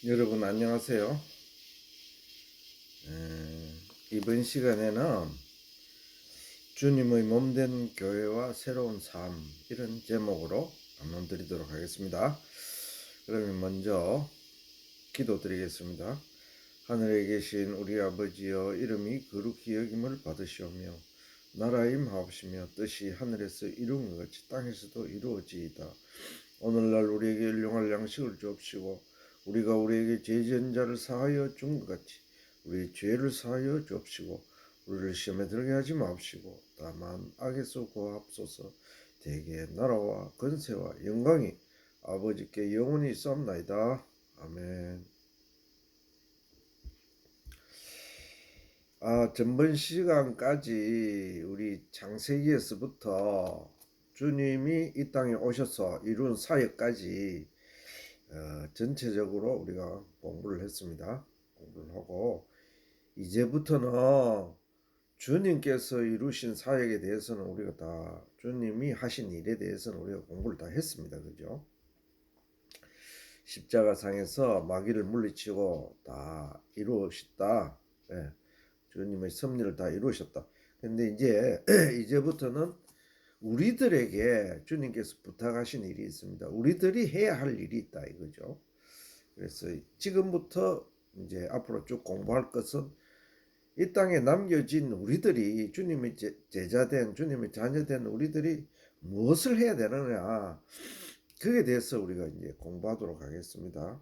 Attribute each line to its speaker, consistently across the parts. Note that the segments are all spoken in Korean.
Speaker 1: 여러분 안녕하세요. 이번 시간에는 주님의 몸된 교회와 새로운 삶, 이런 제목으로 말씀 드리도록 하겠습니다. 그러면 먼저 기도드리겠습니다. 하늘에 계신 우리 아버지여, 이름이 거룩히 여김을 받으시오며 나라의 임하옵시며 뜻이 하늘에서 이룬 것 같이 땅에서도 이루어지이다. 오늘날 우리에게 일용할 양식을 주옵시고 우리가 우리에게 죄 지은 자를 사하여 준 것 같이 우리 죄를 사하여 주옵시고 우리를 시험에 들게 하지 마옵시고 다만 악에서 구하옵소서. 대개 나라와 권세와 영광이 아버지께 영원히 있사옵나이다. 아멘. 전번 시간까지 우리 창세기에서부터 주님이 이 땅에 오셔서 이룬 사역까지 전체적으로 우리가 공부를 했습니다. 공부를 하고 이제부터는 주님께서 이루신 사역에 대해서는 우리가 다, 주님이 하신 일에 대해서는 우리가 공부를 다 했습니다. 그죠? 십자가상에서 마귀를 물리치고 다 이루셨다. 네. 주님의 섭리를 다 이루셨다. 근데 이제 이제부터는 우리들에게 주님께서 부탁하신 일이 있습니다. 우리들이 해야 할 일이 있다 이거죠. 그래서 지금부터 이제 앞으로 쭉 공부할 것은 이 땅에 남겨진 우리들이, 주님의 제자된, 주님의 자녀된 우리들이 무엇을 해야 되느냐, 그에 대해서 우리가 이제 공부하도록 하겠습니다.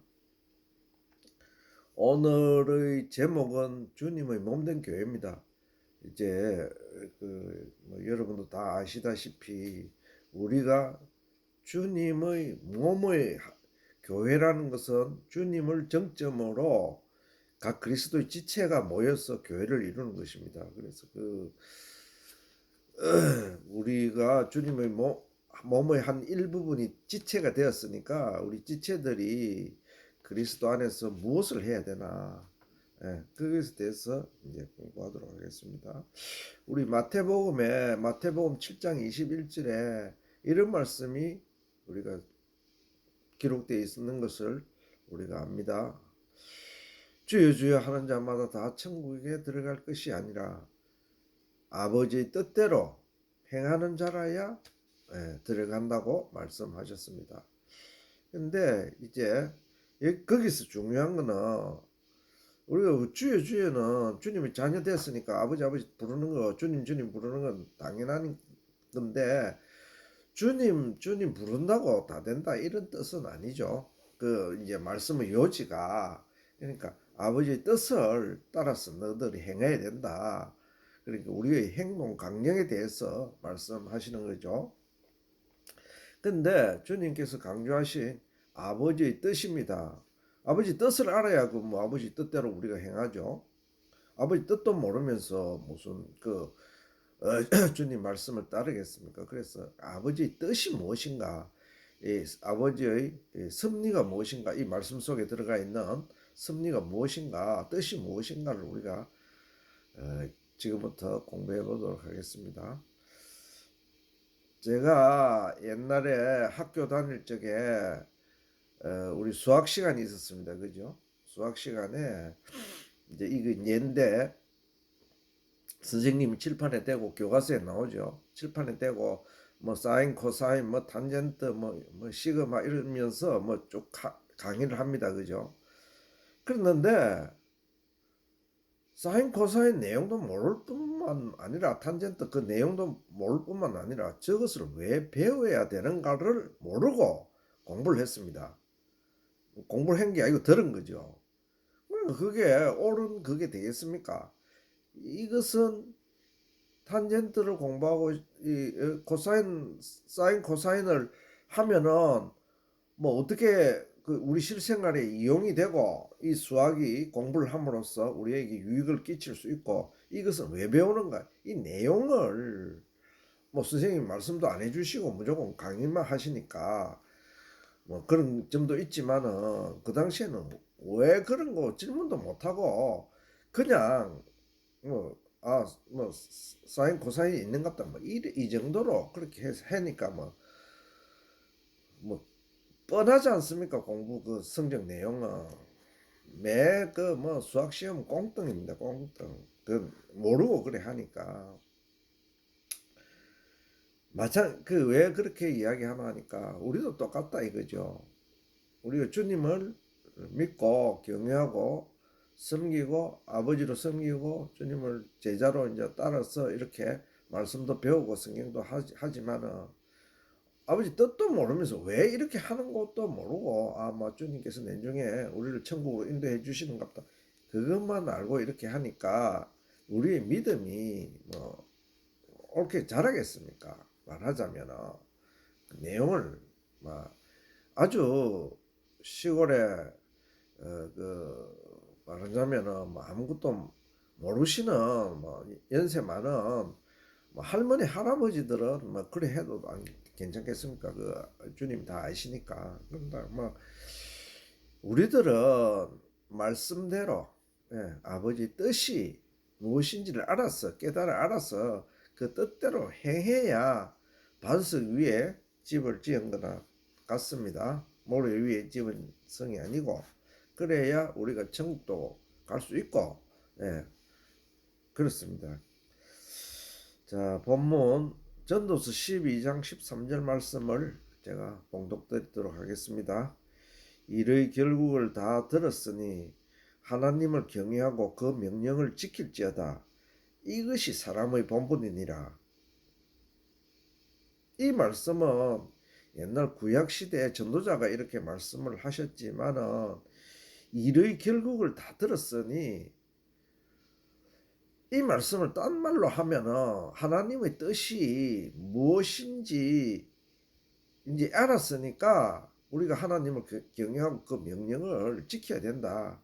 Speaker 1: 오늘의 제목은 주님의 몸된 교회입니다. 이제 여러분도 다 아시다시피 우리가 주님의 몸의 교회라는 것은 주님을 정점으로 각 그리스도의 지체가 모여서 교회를 이루는 것입니다. 그래서 우리가 주님의 몸의 한 일부분이 지체가 되었으니까 우리 지체들이 그리스도 안에서 무엇을 해야 되나, 그것에 대해서 이제 공부하도록 하겠습니다. 우리 마태복음 7장 21절에 이런 말씀이 우리가 기록되어 있는 것을 우리가 압니다. 주여 주여 하는 자마다 다 천국에 들어갈 것이 아니라 아버지의 뜻대로 행하는 자라야 들어간다고 말씀하셨습니다. 근데 이제 거기서 중요한 거는, 우리가 주여 주여는 주님이 자녀 됐으니까 아버지 부르는 거, 주님 부르는 건 당연한 건데, 주님 부른다고 다 된다 이런 뜻은 아니죠. 이제 말씀의 요지가, 그러니까 아버지의 뜻을 따라서 너희들이 행해야 된다. 그러니까 우리의 행동 강령에 대해서 말씀하시는 거죠. 근데 주님께서 강조하신 아버지의 뜻입니다. 아버지 뜻을 알아야 아버지 뜻대로 우리가 행하죠. 아버지 뜻도 모르면서 무슨 주님 말씀을 따르겠습니까? 그래서 아버지의 뜻이 무엇인가, 아버지의 섭리가 무엇인가, 이 말씀 속에 들어가 있는 섭리가 무엇인가, 뜻이 무엇인가를 우리가 지금부터 공부해 보도록 하겠습니다. 제가 옛날에 학교 다닐 적에 우리 수학 시간이 있었습니다. 그죠? 수학 시간에 이제 이거 낸데 선생님이 칠판에 대고 교과서에 나오죠. 칠판에 대고 뭐 사인, 코사인, 뭐 탄젠트, 뭐 시그마 이러면서 뭐 쭉 강의를 합니다. 그죠? 그랬는데 사인, 코사인 내용도 모를 뿐만 아니라, 탄젠트 그 내용도 모를 뿐만 아니라 저것을 왜 배워야 되는가를 모르고 공부를 했습니다. 공부를 한 게 아니고 들은 거죠. 그게 옳은 그게 되겠습니까? 이것은 탄젠트를 공부하고 이 코사인, 사인, 코사인을 하면은 뭐 어떻게 우리 실생활에 이용이 되고, 이 수학이 공부를 함으로써 우리에게 유익을 끼칠 수 있고, 이것은 왜 배우는가? 이 내용을 뭐 선생님 말씀도 안 해주시고 무조건 강의만 하시니까 뭐 그런 점도 있지만은, 그 당시에는 왜 그런 거 질문도 못하고 그냥 뭐 사인 코사인이 있는갑다 이 정도로 그렇게 하니까 뭐 뻔하지 않습니까? 공부 성적 내용은. 매 그 뭐 수학 시험 꽁뚱입니다. 꽁뚱. 그 모르고 그래 하니까 마찬 그 왜 그렇게 이야기하나 하니까 우리도 똑같다 이거죠. 우리가 주님을 믿고 경외하고 섬기고 아버지로 섬기고 주님을 제자로 이제 따라서 이렇게 말씀도 배우고 성경도 하지만은 아버지 뜻도 모르면서 왜 이렇게 하는 것도 모르고 뭐 주님께서 내중에 우리를 천국으로 인도해 주시는갑다 그것만 알고 이렇게 하니까 우리의 믿음이 뭐 옳게 자라겠습니까? 말하자면은 그 내용을 막 아주 시골에 그 말하자면은 뭐 아무것도 모르시는 뭐 연세 많은 뭐 할머니 할아버지들은 뭐 그래 해도 안 괜찮겠습니까? 그 주님 다 아시니까. 그런다 뭐 우리들은 말씀대로 아버지 뜻이 무엇인지를 알아서 깨달아 알아서 그 뜻대로 행해야 반석 위에 집을 지은 거나 같습니다. 모래 위에 집은 성이 아니고 그래야 우리가 천국도 갈 수 있고 그렇습니다. 자, 본문 전도서 12장 13절 말씀을 제가 봉독드리도록 하겠습니다. 일의 결국을 다 들었으니 하나님을 경외하고 그 명령을 지킬지어다. 이것이 사람의 본분이니라. 이 말씀은 옛날 구약시대에 전도자가 이렇게 말씀을 하셨지만은 일의 결국을 다 들었으니 이 말씀을 딴 말로 하면은 하나님의 뜻이 무엇인지 이제 알았으니까 우리가 하나님을 경외하고 그 명령을 지켜야 된다.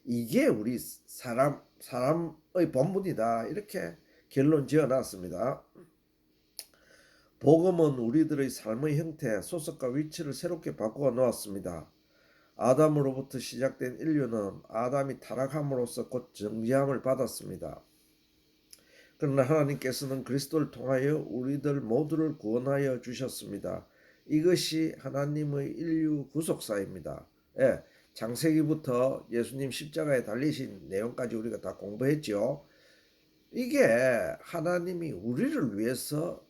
Speaker 1: 이게 우리 사람의 본분이다. 이렇게 결론 지어 놨습니다. 복음은 우리들의 삶의 형태, 소속과 위치를 새롭게 바꾸어 놓았습니다. 아담으로부터 시작된 인류는 아담이 타락함으로써 곧 정죄함을 받았습니다. 그러나 하나님께서는 그리스도를 통하여 우리들 모두를 구원하여 주셨습니다. 이것이 하나님의 인류 구속사입니다. 창세기부터 예수님 십자가에 달리신 내용까지 우리가 다 공부했죠. 이게 하나님이 우리를 위해서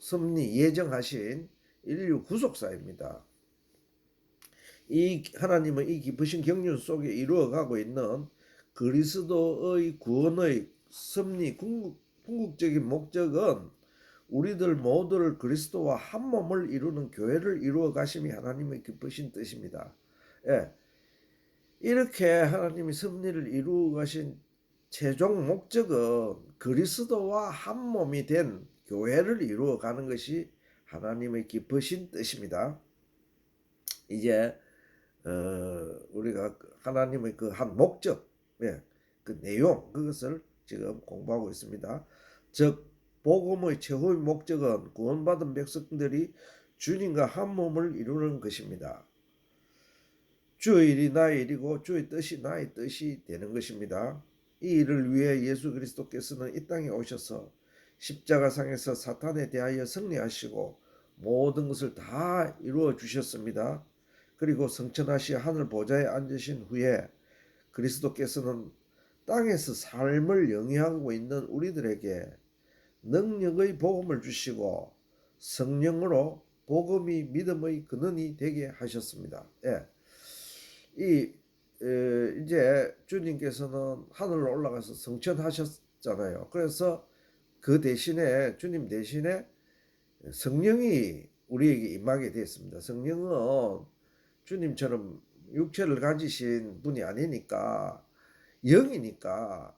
Speaker 1: 섭리 예정하신 인류 구속사입니다. 이 하나님은 이 깊으신 경륜 속에 이루어가고 있는 그리스도의 구원의 섭리 궁극적인 목적은 우리들 모두를 그리스도와 한 몸을 이루는 교회를 이루어 가심이 하나님의 깊으신 뜻입니다. 이렇게 하나님이 섭리를 이루어 가신 최종 목적은 그리스도와 한 몸이 된 교회를 이루어 가는 것이 하나님의 깊으신 뜻입니다. 이제 우리가 하나님의 그 한 목적, 그 내용 그것을 지금 공부하고 있습니다. 즉 복음의 최후의 목적은 구원받은 백성들이 주님과 한 몸을 이루는 것입니다. 주의 일이 나의 일이고 주의 뜻이 나의 뜻이 되는 것입니다. 이 일을 위해 예수 그리스도께서는 이 땅에 오셔서 십자가상에서 사탄에 대하여 승리하시고 모든 것을 다 이루어 주셨습니다. 그리고 성천하시 하늘 보좌에 앉으신 후에 그리스도께서는 땅에서 삶을 영위하고 있는 우리들에게 능력의 복음을 주시고 성령으로 복음이 믿음의 근원이 되게 하셨습니다. 이제 주님께서는 하늘로 올라가서 성천하셨잖아요. 그래서 그 대신에 주님 대신에 성령이 우리에게 임하게 되었습니다. 성령은 주님처럼 육체를 가지신 분이 아니니까 영이니까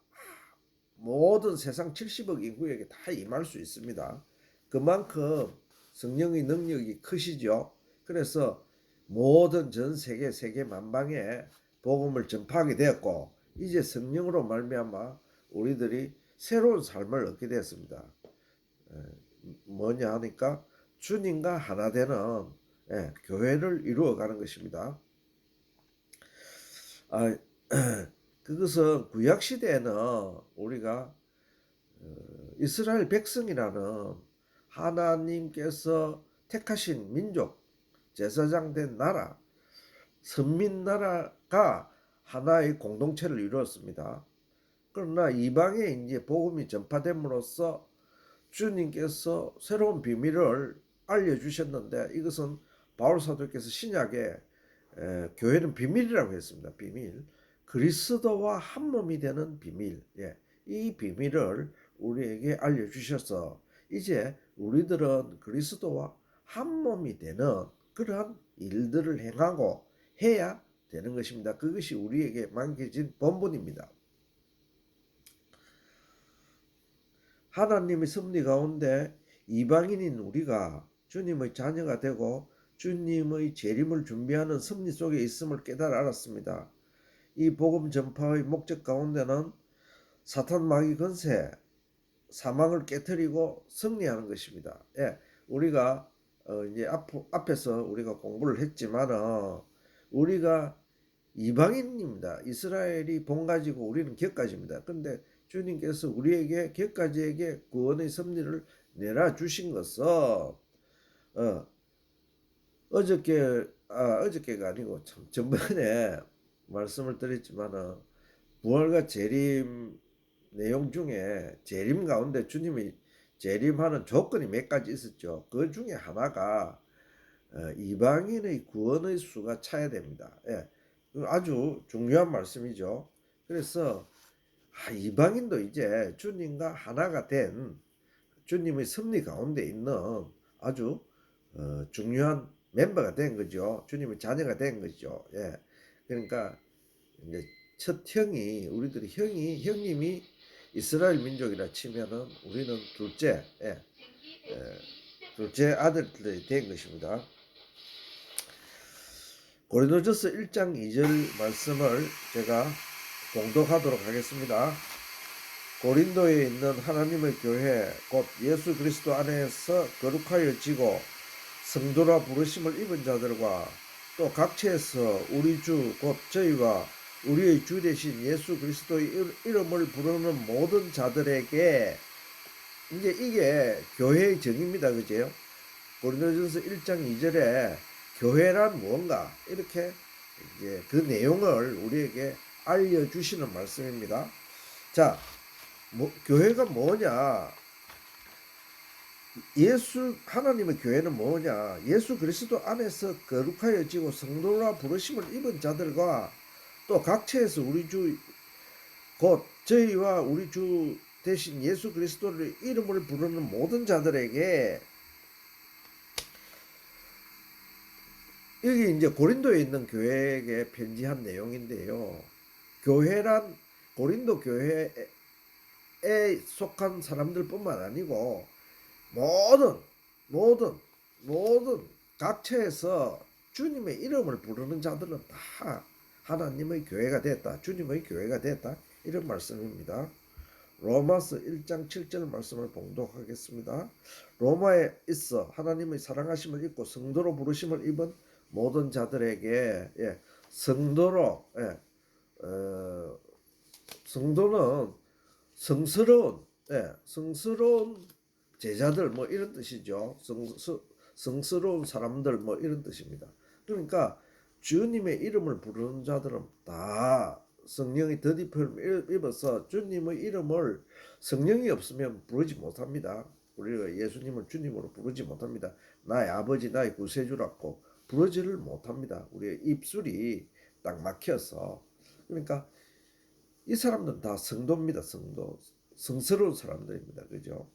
Speaker 1: 모든 세상 70억 인구에게 다 임할 수 있습니다. 그만큼 성령의 능력이 크시죠. 그래서 모든 전 세계 만방에 복음을 전파하게 되었고 이제 성령으로 말미암아 우리들이 새로운 삶을 얻게 되었습니다. 뭐냐 하니까 주님과 하나 되는 교회를 이루어가는 것입니다. 그것은 구약 시대에는 우리가 이스라엘 백성이라는 하나님께서 택하신 민족, 제사장 된 나라, 선민 나라가 하나의 공동체를 이루었습니다. 그러나 이방에 이제 복음이 전파됨으로써 주님께서 새로운 비밀을 알려주셨는데, 이것은 바울 사도께서 신약에 교회는 비밀이라고 했습니다. 비밀. 그리스도와 한 몸이 되는 비밀. 예. 이 비밀을 우리에게 알려주셔서 이제 우리들은 그리스도와 한 몸이 되는 그러한 일들을 행하고 해야 되는 것입니다. 그것이 우리에게 맡겨진 본분입니다. 하나님의 섭리 가운데 이방인인 우리가 주님의 자녀가 되고 주님의 재림을 준비하는 섭리 속에 있음을 깨달아 알았습니다. 이 복음 전파의 목적 가운데는 사탄 마귀 권세, 사망을 깨뜨리고 승리하는 것입니다. 예, 우리가 이제 앞에서 우리가 공부를 했지만은 우리가 이방인입니다. 이스라엘이 본 가지고 우리는 격가지입니다. 근데 주님께서 우리에게 격가지에게 구원의 섭리를 내려 주신 것은 어저께가 아니고 참 전번에 말씀을 드렸지만은 부활과 재림 내용 중에 재림 가운데 주님이 재림하는 조건이 몇 가지 있었죠. 그 중에 하나가 이방인의 구원의 수가 차야 됩니다. 예, 아주 중요한 말씀이죠. 그래서 이방인도 이제 주님과 하나가 된 주님의 섭리 가운데 있는 아주 중요한 멤버가 된 거죠. 주님의 자녀가 된 거죠. 예, 그러니까 이제 첫 형이 우리들이 형님이 이스라엘 민족이라 치면은 우리는 둘째, 둘째 아들들이 된 것입니다. 고린도전서 1장 2절 말씀을 제가 봉독하도록 하겠습니다. 고린도에 있는 하나님의 교회 곧 예수 그리스도 안에서 거룩하여지고 성도라 부르심을 입은 자들과 또 각처에서 우리 주 곧 저희와 우리의 주 되신 예수 그리스도의 이름을 부르는 모든 자들에게, 이제 이게 교회의 정의입니다. 그죠? 고린도전서 1장 2절에 교회란 무언가 이렇게 이제 그 내용을 우리에게 알려주시는 말씀입니다. 자, 교회가 뭐냐? 하나님의 교회는 뭐냐? 예수 그리스도 안에서 거룩하여지고 성도라 부르심을 입은 자들과 또 각처에서 우리 주 곧 저희와 우리 주 대신 예수 그리스도를 이름을 부르는 모든 자들에게, 여기 이제 고린도에 있는 교회에게 편지한 내용인데요. 교회란 고린도 교회에 속한 사람들뿐만 아니고 모든 각처에서 주님의 이름을 부르는 자들은 다 하나님의 교회가 됐다. 주님의 교회가 됐다. 이런 말씀입니다. 로마서 1장 7절 말씀을 봉독하겠습니다. 로마에 있어 하나님의 사랑하심을 입고 성도로 부르심을 입은 모든 자들에게, 성도로, 성도는 성스러운 제자들 뭐 이런 뜻이죠. 성스러운 사람들 뭐 이런 뜻입니다. 그러니까 주님의 이름을 부르는 자들은 다 성령이 덧입을 입어서 주님의 이름을, 성령이 없으면 부르지 못합니다. 우리가 예수님을 주님으로 부르지 못합니다. 나의 아버지, 나의 구세주라고 부르지를 못합니다. 우리의 입술이 딱 막혀서. 그러니까 이 사람들은 다 성도입니다. 성스러운 사람들입니다. 그죠?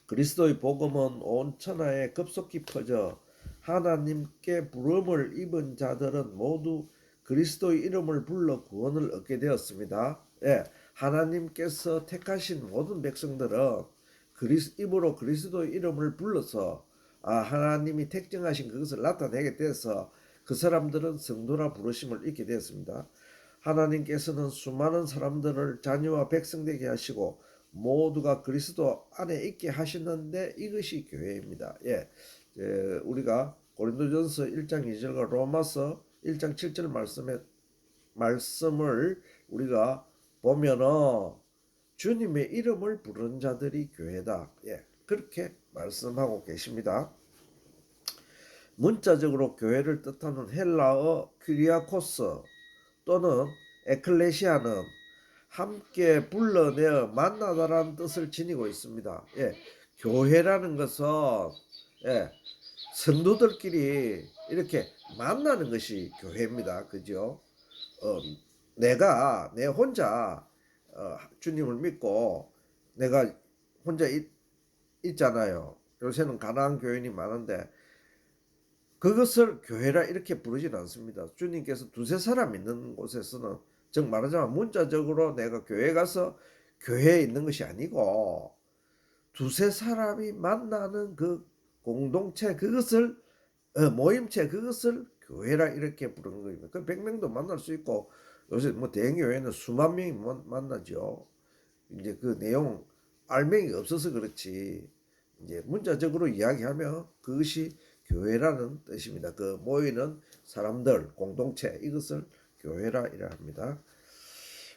Speaker 1: 그리스도의 복음은 온 천하에 급속히 퍼져 하나님께 부름을 입은 자들은 모두 그리스도의 이름을 불러 구원을 얻게 되었습니다. 예, 하나님께서 택하신 모든 백성들은 입으로 그리스도의 이름을 불러서 하나님이 택정하신 그것을 나타내게 돼서 그 사람들은 성도라 부르심을 입게 되었습니다. 하나님께서는 수많은 사람들을 자녀와 백성 되게 하시고 모두가 그리스도 안에 있게 하시는데 이것이 교회입니다. 우리가 고린도전서 1장 2절과 로마서 1장 7절 말씀을 우리가 보면은 주님의 이름을 부르는 자들이 교회다. 그렇게 말씀하고 계십니다. 문자적으로 교회를 뜻하는 헬라어 큐리아코스, 또는 에클레시아는 함께 불러내어 만나다라는 뜻을 지니고 있습니다. 예, 교회라는 것은 예, 성도들끼리 이렇게 만나는 것이 교회입니다. 그죠? 내가 내 혼자 주님을 믿고 내가 혼자 있잖아요. 요새는 가난한 교인이 많은데 그것을 교회라 이렇게 부르지는 않습니다. 주님께서 두세 사람 있는 곳에서는 즉 말하자면 문자적으로 내가 교회 가서 교회에 있는 것이 아니고 두세 사람이 만나는 그 공동체 그것을 모임체 그것을 교회라 이렇게 부르는 겁니다. 그 100명도 만날 수 있고 요새 뭐 대형교회는 수만 명이 만나죠. 이제 그 내용 알맹이 없어서 그렇지 이제 문자적으로 이야기하면 그것이 교회라는 뜻입니다. 그 모이는 사람들 공동체 이것을 교회라 이라 합니다.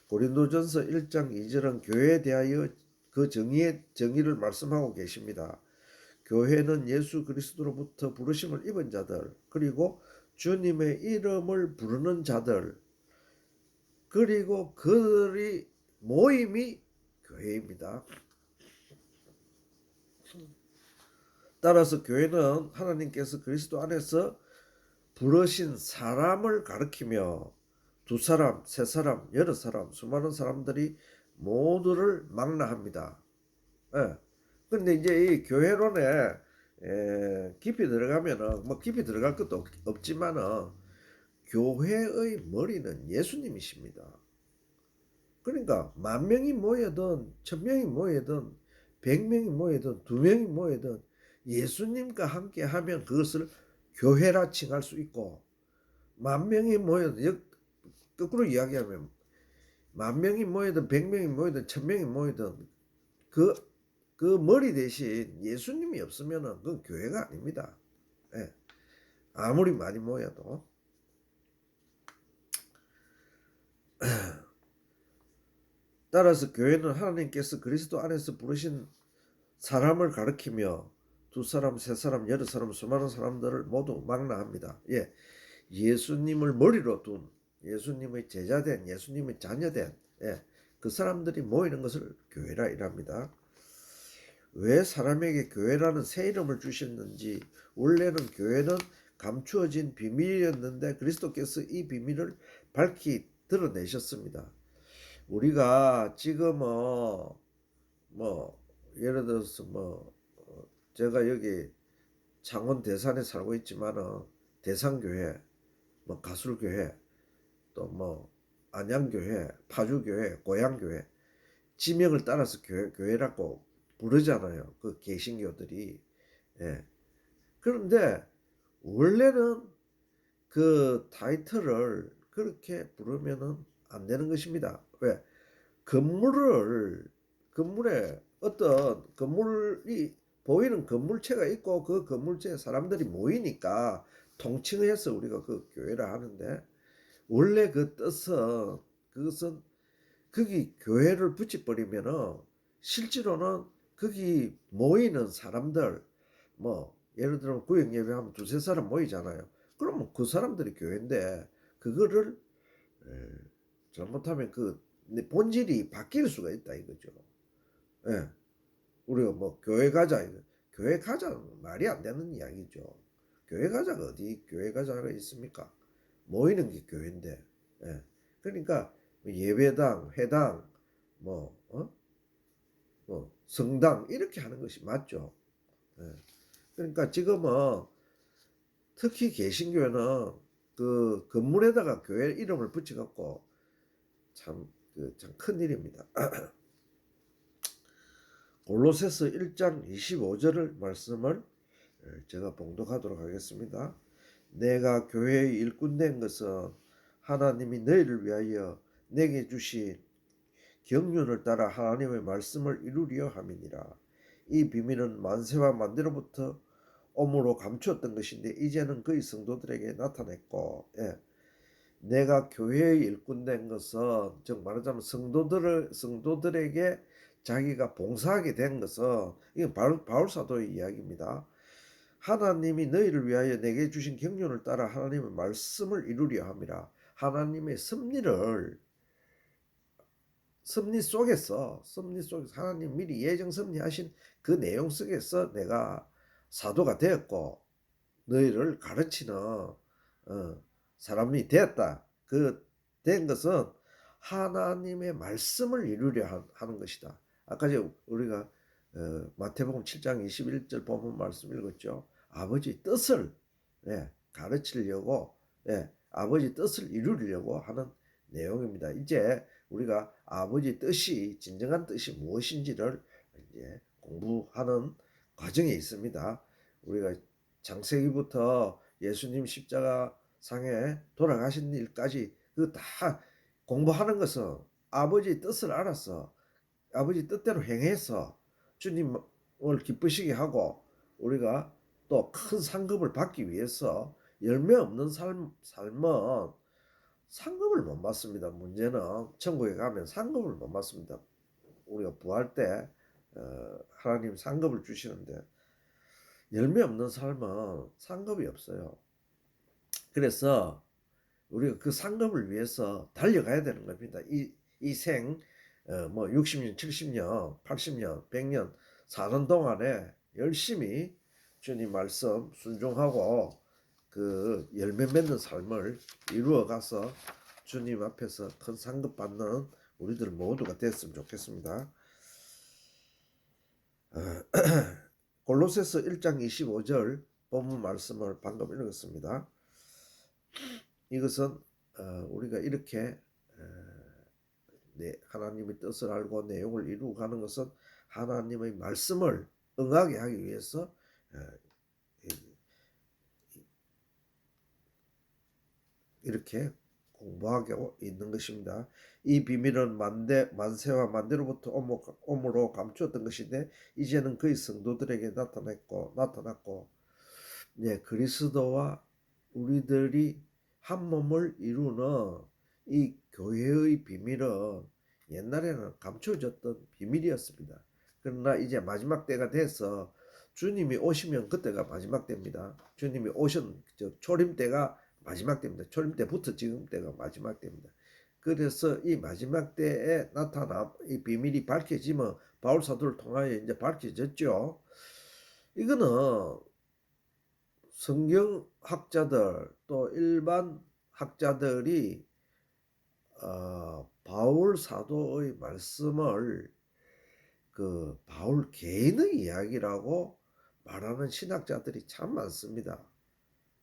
Speaker 1: 고린도전서 1장 2절은 교회에 대하여 그 정의를 말씀하고 계십니다. 교회는 예수 그리스도로부터 부르심을 입은 자들 그리고 주님의 이름을 부르는 자들 그리고 그들이 모임이 교회입니다. 따라서 교회는 하나님께서 그리스도 안에서 부르신 사람을 가리키며 두 사람, 세 사람, 여러 사람, 수많은 사람들이 모두를 망라합니다. 예. 근데 이제 이 교회론에 깊이 들어가면은 뭐 깊이 들어갈 것도 없지만은 교회의 머리는 예수님이십니다. 그러니까 10,000명이 모여든 1,000명이 모여든 100명이 모여든 2명이 모여든 예수님과 함께 하면 그것을 교회라 칭할 수 있고 10,000명이 모여든 거꾸로 이야기하면 10,000명이 모여든 100명이 모여든 1,000명이 모여든 그 머리 대신 예수님이 없으면은 그건 교회가 아닙니다. 예. 아무리 많이 모여도 따라서 교회는 하나님께서 그리스도 안에서 부르신 사람을 가리키며 두 사람, 세 사람, 여러 사람, 수많은 사람들을 모두 망라합니다. 예, 예수님을 머리로 둔 예수님의 제자된 예수님의 자녀된 그 사람들이 모이는 것을 교회라 이랍니다. 왜 사람에게 교회라는 새 이름을 주셨는지 원래는 교회는 감추어진 비밀이었는데 그리스도께서 이 비밀을 밝히 드러내셨습니다. 우리가 지금은 뭐 예를 들어서 제가 여기 창원 대산에 살고 있지만은 대산교회, 뭐 가술교회, 또 뭐 안양교회, 파주교회, 고향교회 지명을 따라서 교회라고 부르잖아요. 그 개신교들이. 예. 그런데 원래는 그 타이틀을 그렇게 부르면은 안 되는 것입니다. 왜? 건물에 어떤 건물이 보이는 건물체가 있고 그 건물체에 사람들이 모이니까 통칭해서 우리가 그 교회라 하는데 원래 그 뜻은 그것은 거기 교회를 붙여버리면은 실제로는 거기 모이는 사람들 뭐 예를 들면 구역 예배하면 두세 사람 모이잖아요. 그러면 그 사람들이 교회인데 그거를 잘못하면 그 본질이 바뀔 수가 있다 이거죠. 예. 우리가 뭐 교회 가자 교회 가자 말이 안 되는 이야기죠. 교회 가자가 어디 교회 가자가 있습니까? 모이는 게 교회인데. 예. 그러니까 예배당, 회당, 뭐 성당 이렇게 하는 것이 맞죠. 예. 그러니까 지금은 특히 개신교회는 그 건물에다가 교회 이름을 붙여갖고 참 큰일입니다. 골로새서 1장 25절을 말씀을 제가 봉독하도록 하겠습니다. 내가 교회의 일꾼 된 것은 하나님이 너희를 위하여 내게 주신 경륜을 따라 하나님의 말씀을 이루려 함이니라. 이 비밀은 만세와 만대로부터 om으로 감추었던 것인데 이제는 그의 성도들에게 나타냈고 내가 교회의 일꾼 된 것은 즉 말하자면 성도들에게 자기가 봉사하게 된 것은 이건 바울 사도의 이야기입니다. 하나님이 너희를 위하여 내게 주신 경륜을 따라 하나님의 말씀을 이루려 함이라. 하나님의 섭리 속에서 하나님 미리 예정 섭리하신 그 내용 속에서 내가 사도가 되었고 너희를 가르치는 사람이 되었다. 그 된 것은 하나님의 말씀을 이루려 하는 것이다. 아까 우리가 마태복음 7장 21절 본문 말씀 읽었죠. 아버지 뜻을 가르치려고 아버지 뜻을 이루려고 하는 내용입니다. 이제 우리가 아버지 뜻이 진정한 뜻이 무엇인지를 이제 공부하는 과정에 있습니다. 우리가 창세기부터 예수님 십자가 상에 돌아가신 일까지 그 다 공부하는 것은 아버지 뜻을 알아서 아버지 뜻대로 행해서 주님을 기쁘시게 하고 우리가 또 큰 상급을 받기 위해서 열매 없는 삶은 상급을 못 받습니다. 문제는 천국에 가면 상급을 못 받습니다. 우리가 부활 때 하나님 상급을 주시는데 열매 없는 삶은 상급이 없어요. 그래서 우리가 그 상급을 위해서 달려가야 되는 겁니다. 이 생, 60년, 70년, 80년, 100년 사는 동안에 열심히 주님 말씀 순종하고 그 열매 맺는 삶을 이루어 가서 주님 앞에서 큰 상급 받는 우리들 모두가 됐으면 좋겠습니다. 골로새서 1장 25절 본문 말씀을 방금 읽었습니다. 이것은 우리가 이렇게 하나님의 뜻을 알고 내용을 이루고 가는 것은 하나님의 말씀을 응하게 하기 위해서 이렇게 공부하고 있는 것입니다. 이 비밀은 만세와 만대로부터 오므로 감추었던 것인데 이제는 그의 성도들에게 나타났고 그리스도와 우리들이 한 몸을 이루는 이 교회의 비밀은 옛날에는 감춰졌던 비밀이었습니다. 그러나 이제 마지막 때가 돼서 주님이 오시면 그때가 마지막 때입니다. 주님이 초림 때가 마지막 때입니다. 초림 때부터 지금 때가 마지막 때입니다. 그래서 이 마지막 때에 나타난 이 비밀이 밝혀지면 바울 사도를 통하여 이제 밝혀졌죠. 이거는 성경학자들 또 일반 학자들이 바울 사도의 말씀을 그 바울 개인의 이야기라고 말하는 신학자들이 참 많습니다.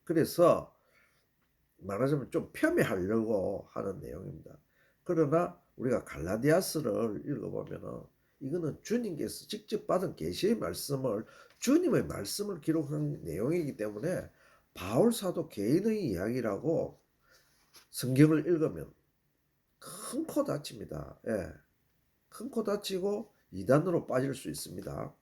Speaker 1: 그래서 말하자면 좀 폄훼하려고 하는 내용입니다. 그러나 우리가 갈라디아서를 읽어보면은 이거는 주님께서 직접 받은 계시의 말씀을 주님의 말씀을 기록한 내용이기 때문에 바울 사도 개인의 이야기라고 성경을 읽으면 큰 코 다칩니다. 큰 코 다치고 이단으로 빠질 수 있습니다.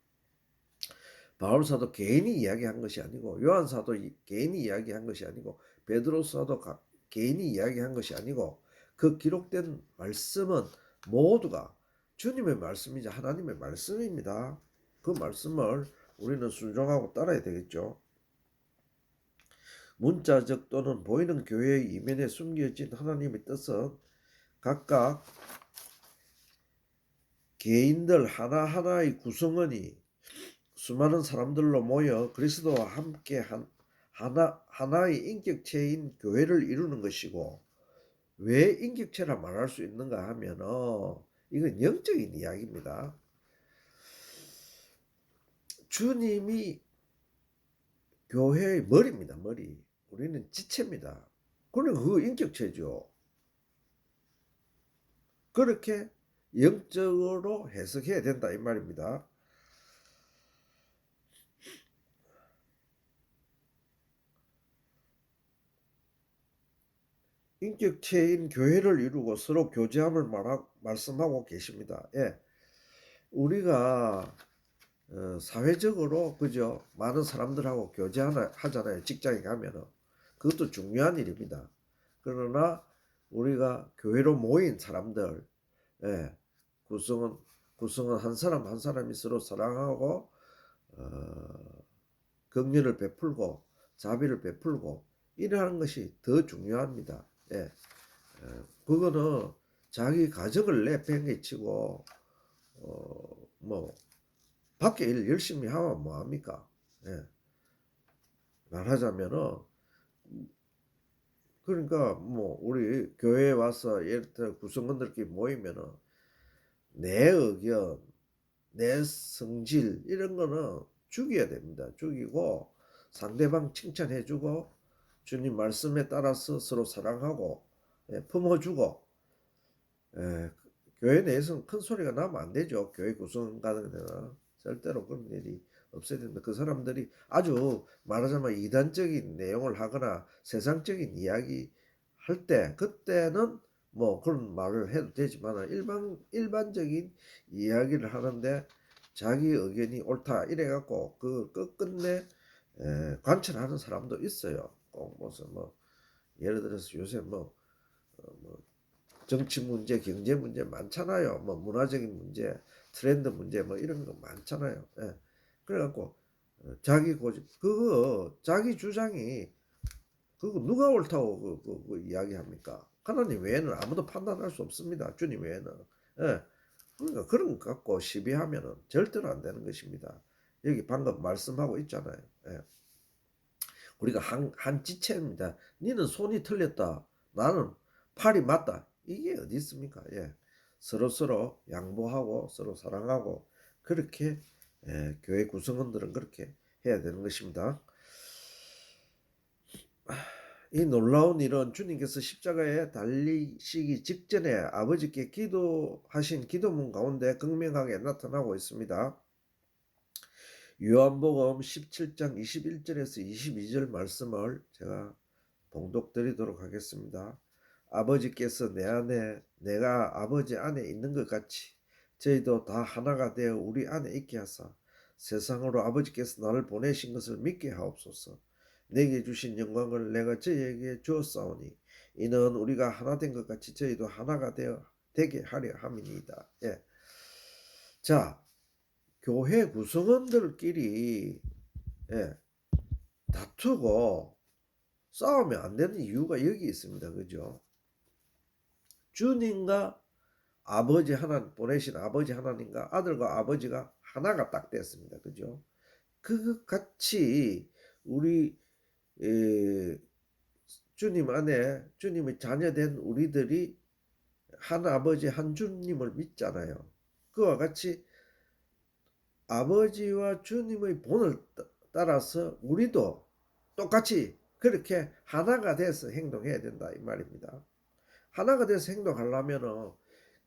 Speaker 1: 바울 사도 개인이 이야기한 것이 아니고 요한 사도 개인이 이야기한 것이 아니고 베드로 사도 개인이 이야기한 것이 아니고 그 기록된 말씀은 모두가 주님의 말씀이자 하나님의 말씀입니다. 그 말씀을 우리는 순종하고 따라야 되겠죠. 문자적 또는 보이는 교회의 이면에 숨겨진 하나님의 뜻은 각각 개인들 하나하나의 구성원이 수많은 사람들로 모여 그리스도와 함께 하나의 인격체인 교회를 이루는 것이고, 왜 인격체라 말할 수 있는가 하면 이건 영적인 이야기입니다. 주님이 교회의 머리입니다. 머리. 우리는 지체입니다. 그러니까 그 인격체죠. 그렇게 영적으로 해석해야 된다 이 말입니다. 인격체인 교회를 이루고 서로 교제함을 말씀하고 계십니다. 우리가 사회적으로 그죠, 많은 사람들하고 교제하잖아요. 직장에 가면은. 그것도 중요한 일입니다. 그러나 우리가 교회로 모인 사람들, 구성은 한 사람 한 사람이 서로 사랑하고 긍휼을 베풀고 자비를 베풀고 이러한 것이 더 중요합니다. 그거는 자기 가정을 내팽개치고 뭐 밖에 일 열심히 하면 뭐 합니까? 예. 말하자면은 그러니까 뭐 우리 교회에 와서 예를 들어 구성원들끼리 모이면은 내 의견, 내 성질 이런 거는 죽여야 됩니다. 죽이고 상대방 칭찬해 주고 주님 말씀에 따라서 서로 사랑하고 품어주고 예, 교회 내에서는 큰 소리가 나면 안 되죠. 교회 구성 가는 데는 절대로 그런 일이 없어야 된다. 그 사람들이 아주 말하자면 이단적인 내용을 하거나 세상적인 이야기 할 때 그때는 뭐 그런 말을 해도 되지만 일반적인 이야기를 하는데 자기 의견이 옳다 이래 갖고 그 끝끝내 관철하는 사람도 있어요. 꼭 무슨 뭐 예를 들어서 요새 뭐 정치 문제, 경제 문제 많잖아요. 뭐 문화적인 문제, 트렌드 문제 뭐 이런 거 많잖아요. 예. 그래갖고 자기 고집 그거 자기 주장이 그거 누가 옳다고 그 이야기합니까? 하나님 외에는 아무도 판단할 수 없습니다. 주님 외에는. 예. 그러니까 그런 거 갖고 시비하면은 절대로 안 되는 것입니다. 여기 방금 말씀하고 있잖아요. 예. 우리가 한 지체입니다. 니는 손이 틀렸다. 나는 팔이 맞다. 이게 어디 있습니까? 예. 서로 양보하고 서로 사랑하고 그렇게 교회 구성원들은 그렇게 해야 되는 것입니다. 이 놀라운 일은 주님께서 십자가에 달리시기 직전에 아버지께 기도하신 기도문 가운데 극명하게 나타나고 있습니다. 요한복음 17장 21절에서 22절 말씀을 제가 봉독드리도록 하겠습니다. 아버지께서 내 안에 내가 아버지 안에 있는 것 같이 저희도 다 하나가 되어 우리 안에 있게 하사 세상으로 아버지께서 나를 보내신 것을 믿게 하옵소서. 내게 주신 영광을 내가 저희에게 주었사오니 이는 우리가 하나 된 것 같이 저희도 하나가 되게 하려 함이니이다. 예. 자, 교회 구성원들끼리 다투고 싸우면 안 되는 이유가 여기 있습니다. 그죠? 주님과 아버지 하나님 보내신 아버지 하나님과 아들과 아버지가 하나가 딱 됐습니다. 그죠? 그 같이 우리 주님 안에 주님의 자녀된 우리들이 한 아버지 한 주님을 믿잖아요. 그와 같이 아버지와 주님의 본을 따라서 우리도 똑같이 그렇게 하나가 돼서 행동해야 된다 이 말입니다. 하나가 돼서 행동하려면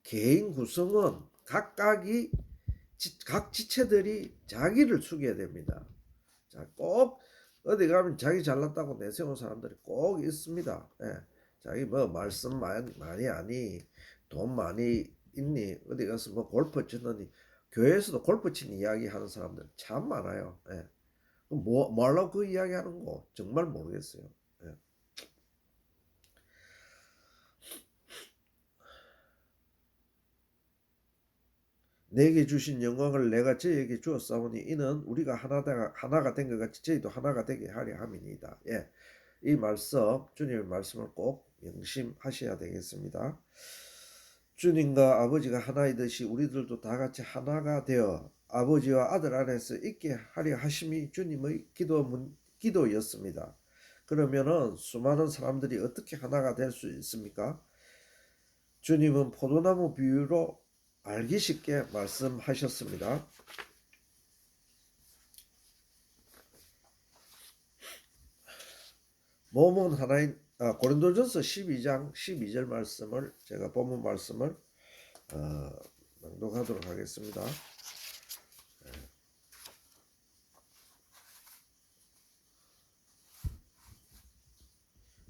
Speaker 1: 개인 구성은 각각이 각 지체들이 자기를 숙여야 됩니다. 자, 꼭 어디 가면 자기 잘났다고 내세운 사람들이 꼭 있습니다. 예. 자기 뭐 말씀 많이 하니 돈 많이 있니 어디 가서 뭐 골프 치느니 교회에서도 골프 치는 이야기 하는 사람들 참 많아요. 예. 뭐 하려고 그 이야기 하는 거 정말 모르겠어요. 예. 내게 주신 영광을 내가 저에게 주었사오니 이는 우리가 하나가 된 것 같이 저희도 하나가 되게 하려 함이니이다. 예. 이 말씀 주님의 말씀을 꼭 명심하셔야 되겠습니다. 주님과 아버지가 하나이듯이 우리들도 다 같이 하나가 되어 아버지와 아들 안에서 있게 하려 하심이 주님의 기도였습니다. 그러면은 수많은 사람들이 어떻게 하나가 될 수 있습니까? 주님은 포도나무 비유로 알기 쉽게 말씀하셨습니다. 몸은 하나인 고린도전서 12장 12절 말씀을 제가 본문 말씀을 낭독하도록 하겠습니다.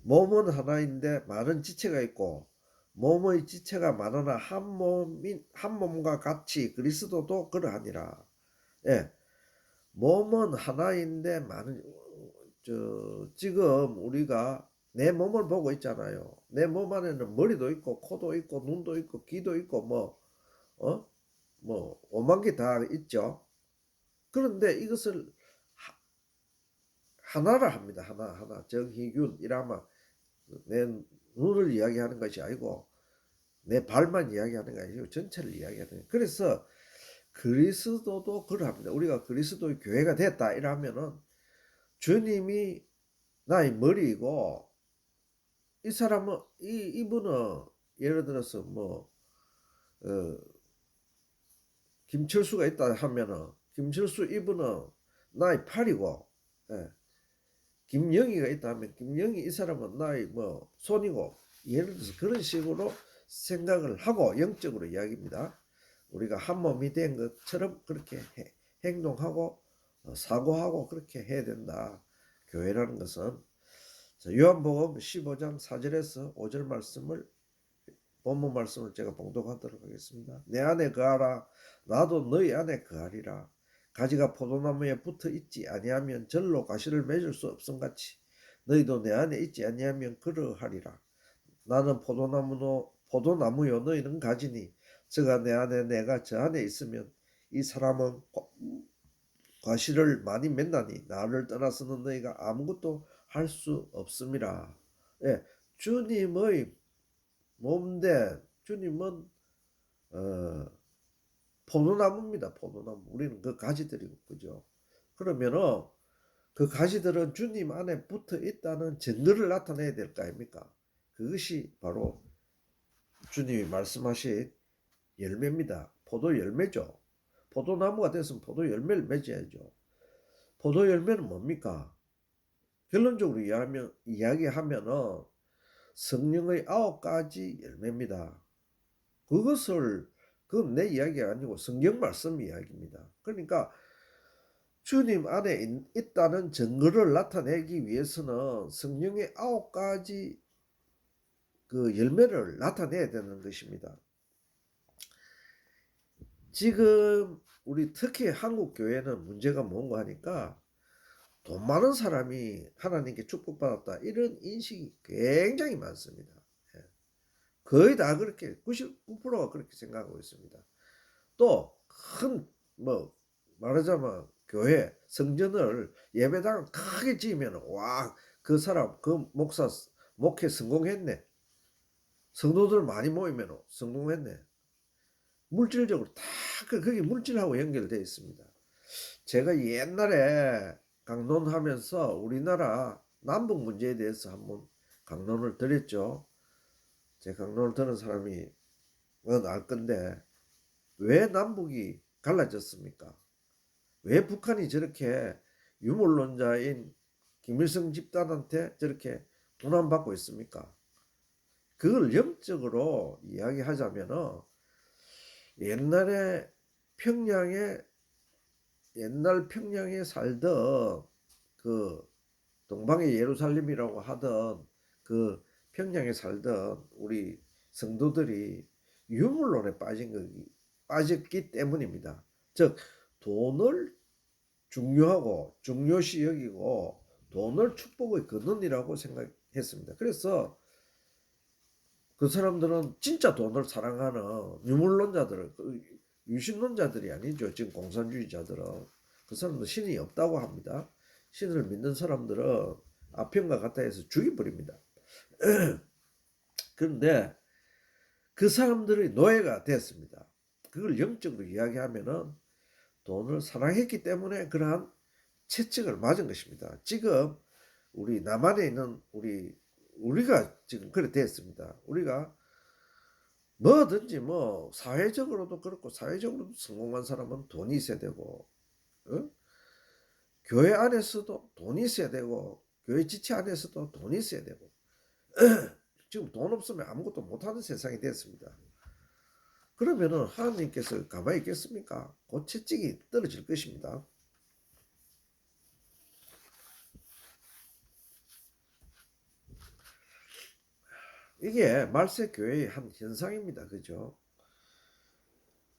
Speaker 1: 몸은 하나인데 많은 지체가 있고 몸의 지체가 많으나 한 몸과 같이 그리스도도 그러하니라. 예, 몸은 하나인데 지금 우리가 내 몸을 보고 있잖아요. 내 몸 안에는 머리도 있고 코도 있고 눈도 있고 귀도 있고 뭐 오만 개 다 있죠. 그런데 이것을 하나라 합니다. 하나 정희균 이라마 내 눈을 이야기하는 것이 아니고 내 발만 이야기하는 게 아니고 전체를 이야기하는 거예요. 그래서 그리스도도 그러합니다. 우리가 그리스도의 교회가 됐다 이러면은 주님이 나의 머리이고 이 사람은 이분은 예를 들어서 뭐 김철수가 있다 하면은 김철수 이분은 나의 팔이고, 예. 김영희가 있다 하면 김영희 이 사람은 나의 뭐 손이고, 예를 들어서 그런 식으로 생각을 하고 영적으로 이야기입니다. 우리가 한 몸이 된 것처럼 그렇게 행동하고 사고하고 그렇게 해야 된다. 교회라는 것은. 자, 요한복음 15장 4절에서 5절 말씀을 본문 말씀을 제가 봉독하도록 하겠습니다. 내 안에 거하라 나도 너희 안에 거하리라. 가지가 포도나무에 붙어 있지 아니하면 절로 가시를 맺을 수 없음같이 너희도 내 안에 있지 아니하면 그러하리라. 나는 포도나무요 너희는 가지니 저가 내 안에 내가 저 안에 있으면 이 사람은 과실을 많이 맺나니 나를 떠나서는 너희가 아무것도 할 수 없음이라. 예, 주님의 몸된 주님은 포도나무입니다. 포도나무. 우리는 그 가지들이고, 그죠? 그러면은 그 가지들은 주님 안에 붙어 있다는 증거를 나타내야 될 거 아닙니까? 그것이 바로 주님이 말씀하신 열매입니다. 포도 열매죠. 포도나무가 됐으면 포도 열매를 맺어야죠. 포도 열매는 뭡니까? 결론적으로 이야기하면은 성령의 9가지 열매입니다. 그건 내 이야기가 아니고 성경 말씀 이야기입니다. 그러니까 주님 안에 있다는 증거를 나타내기 위해서는 성령의 9가지 그 열매를 나타내야 되는 것입니다. 지금 우리 특히 한국 교회는 문제가 뭔가 하니까 돈 많은 사람이 하나님께 축복받았다 이런 인식이 굉장히 많습니다. 거의 다 그렇게 99%가 그렇게 생각하고 있습니다. 또 큰 뭐 말하자면 교회 성전을 예배당을 크게 지으면 와 그 사람 그 목사 목회 성공했네. 성도들 많이 모이면 성공했네. 물질적으로 다 그게 물질하고 연결되어 있습니다. 제가 옛날에 강론하면서 우리나라 남북 문제에 대해서 한번 강론을 드렸죠. 제 강론을 들은 사람이 알 건데 왜 남북이 갈라졌습니까? 왜 북한이 저렇게 유물론자인 김일성 집단한테 저렇게 도난받고 있습니까? 그걸 영적으로 이야기하자면은 옛날 평양에 살던 그 동방의 예루살렘이라고 하던 그 평양에 살던 우리 성도들이 유물론에 빠졌기 때문입니다. 즉 돈을 중요하고 중요시 여기고 돈을 축복의 근원이라고 생각했습니다. 그래서 그 사람들은 진짜 돈을 사랑하는 유물론자들을 유신론자들이 아니죠. 지금 공산주의자들은 그 사람들 신이 없다고 합니다. 신을 믿는 사람들은 아편과 같아 해서 죽여버립니다. 그런데 그 사람들의 노예가 됐습니다. 그걸 영적으로 이야기하면은 돈을 사랑했기 때문에 그러한 채찍을 맞은 것입니다. 지금 우리 남한에 있는 우리가 지금 그래 됐습니다. 우리가 뭐든지 뭐 사회적으로도 그렇고 사회적으로도 성공한 사람은 돈이 있어야 되고 교회 안에서도 돈이 있어야 되고 교회 지체 안에서도 돈이 있어야 되고 지금 돈 없으면 아무것도 못하는 세상이 됐습니다. 그러면은 하나님께서 가만히 있겠습니까? 그 채찍이 떨어질 것입니다. 이게 말세 교회의 한 현상입니다. 그죠?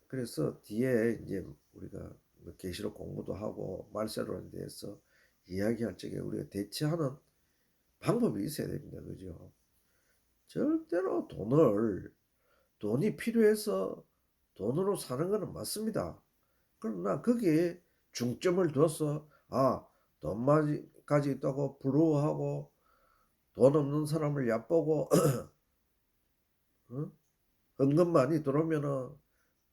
Speaker 1: 그래서 뒤에 이제 우리가 계시록 공부도 하고 말세론에 대해서 이야기할 적에 우리가 대처하는 방법이 있어야 됩니다. 그죠? 절대로 돈이 필요해서 돈으로 사는 것은 맞습니다. 그러나 거기에 중점을 둬서 돈만 가지고 있다고 부러워하고 돈 없는 사람을 얕보고 어? 헌금 많이 들어오면은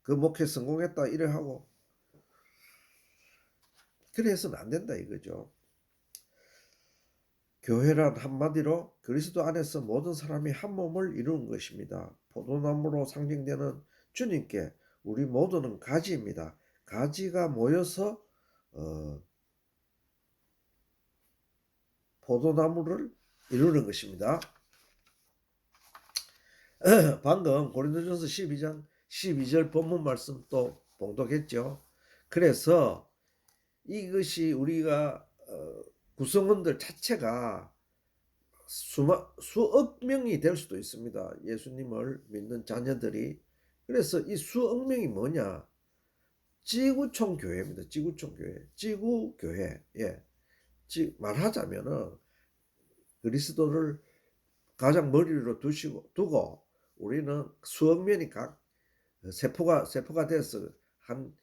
Speaker 1: 그 목회 성공했다 이래 하고 그래서는 안 된다 이거죠. 교회란 한마디로 그리스도 안에서 모든 사람이 한 몸을 이루는 것입니다. 포도나무로 상징되는 주님께 우리 모두는 가지입니다. 가지가 모여서 포도나무를 이루는 것입니다. 방금 고린도전서 12장 12절 본문 말씀 또 봉독했죠. 그래서 이것이 우리가 구성원들 자체가 수억 명이 될 수도 있습니다. 예수님을 믿는 자녀들이. 그래서 이 수억 명이 뭐냐? 지구촌 교회입니다. 지구촌 교회. 지구 교회. 예. 말하자면은 그리스도를 가장 머리로 두고 우리는 수억 명이 각 세포가 돼서 한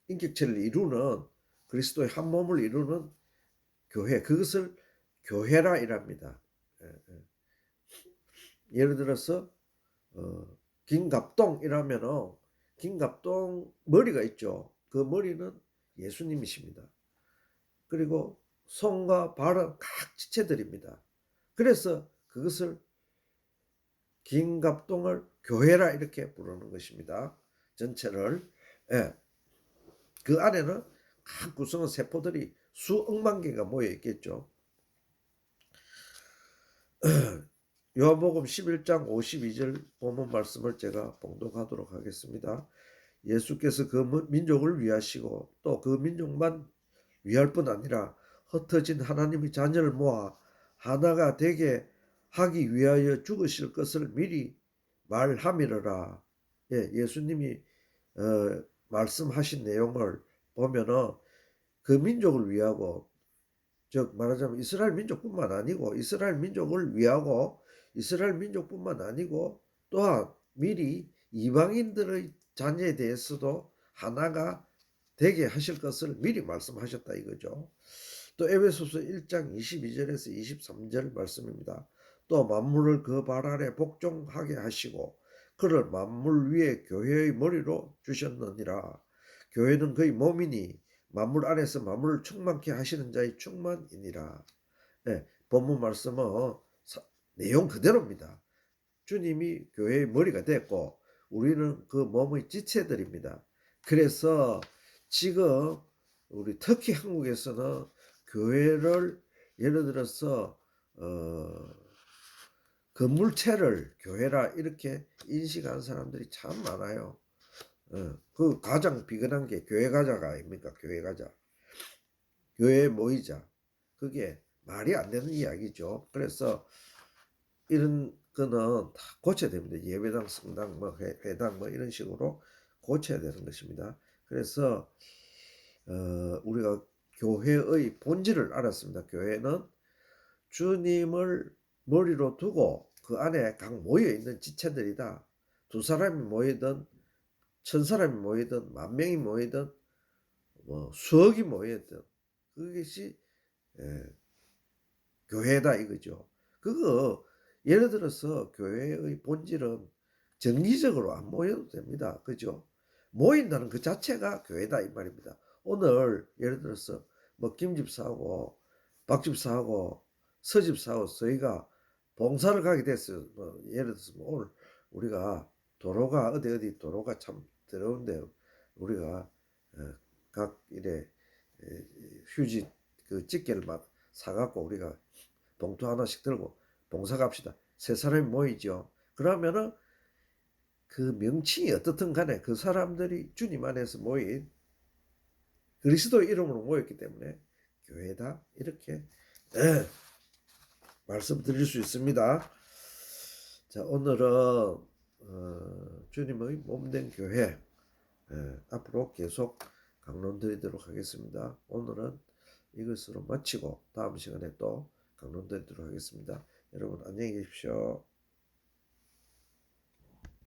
Speaker 1: 인격체를 이루는 그리스도의 한 몸을 이루는 교회, 그것을 교회라 이랍니다. 예를 들어서 김갑동이라면은 김갑동 머리가 있죠. 그 머리는 예수님이십니다. 그리고 손과 발은 각 지체들입니다. 그래서 그것을 김갑동을 교회라 이렇게 부르는 것입니다. 전체를. 예. 그 안에는 각 구성원 세포들이 수억만 개가 모여 있겠죠. 요한복음 11장 52절 본문 말씀을 제가 봉독하도록 하겠습니다. 예수께서 그 민족을 위하시고 또 그 민족만 위할 뿐 아니라 흩어진 하나님의 자녀를 모아 하나가 되게 하기 위하여 죽으실 것을 미리 말함이러라. 예, 예수님이 말씀하신 내용을 보면은 그 민족을 위하고, 즉 말하자면 이스라엘 민족뿐만 아니고 이스라엘 민족을 위하고 이스라엘 민족뿐만 아니고 또한 미리 이방인들의 자녀에 대해서도 하나가 되게 하실 것을 미리 말씀하셨다 이거죠. 또 에베소서 1장 22절에서 23절 말씀입니다. 또 만물을 그 발 아래 복종하게 하시고 그를 만물 위에 교회의 머리로 주셨느니라. 교회는 그의 몸이니 만물 안에서 만물을 충만케 하시는 자의 충만이니라. 네, 본문 말씀은 내용 그대로입니다. 주님이 교회의 머리가 됐고 우리는 그 몸의 지체들입니다. 그래서 지금 우리 특히 한국에서는 교회를 예를 들어서 건물체를 교회라 이렇게 인식하는 사람들이 참 많아요. 그 가장 비근한 게 교회 가자가 아닙니까? 교회 가자. 교회에 모이자. 그게 말이 안 되는 이야기죠. 그래서 이런 거는 다 고쳐야 됩니다. 예배당, 성당, 뭐 회당 뭐 이런 식으로 고쳐야 되는 것입니다. 그래서 우리가 교회의 본질을 알았습니다. 교회는 주님을 머리로 두고 그 안에 각 모여있는 지체들이다. 두 사람이 모이든 천 사람이 모이든 만 명이 모이든 뭐 수억이 모이든 그것이 교회다 이거죠. 그거 예를 들어서 교회의 본질은 정기적으로 안 모여도 됩니다. 그죠? 모인다는 그 자체가 교회다 이 말입니다. 오늘 예를 들어서 뭐 김집사하고 박집사하고 서집사하고 저희가 봉사를 가게 됐어요. 뭐 예를 들어서 뭐 오늘 우리가 도로가 어디 도로가 참 더러운데 우리가 각 이래 휴지 그 집게를 막 사갖고 우리가 봉투 하나씩 들고 봉사 갑시다. 세 사람이 모이죠. 그러면은 그 명칭이 어떻든 간에 그 사람들이 주님 안에서 모인 그리스도 이름으로 모였기 때문에 교회다 이렇게 말씀드릴 수 있습니다. 자, 오늘은 주님의 몸된 교회 앞으로 계속 강론드리도록 하겠습니다. 오늘은 이것으로 마치고 다음 시간에 또 강론드리도록 하겠습니다. 여러분 안녕히 계십시오.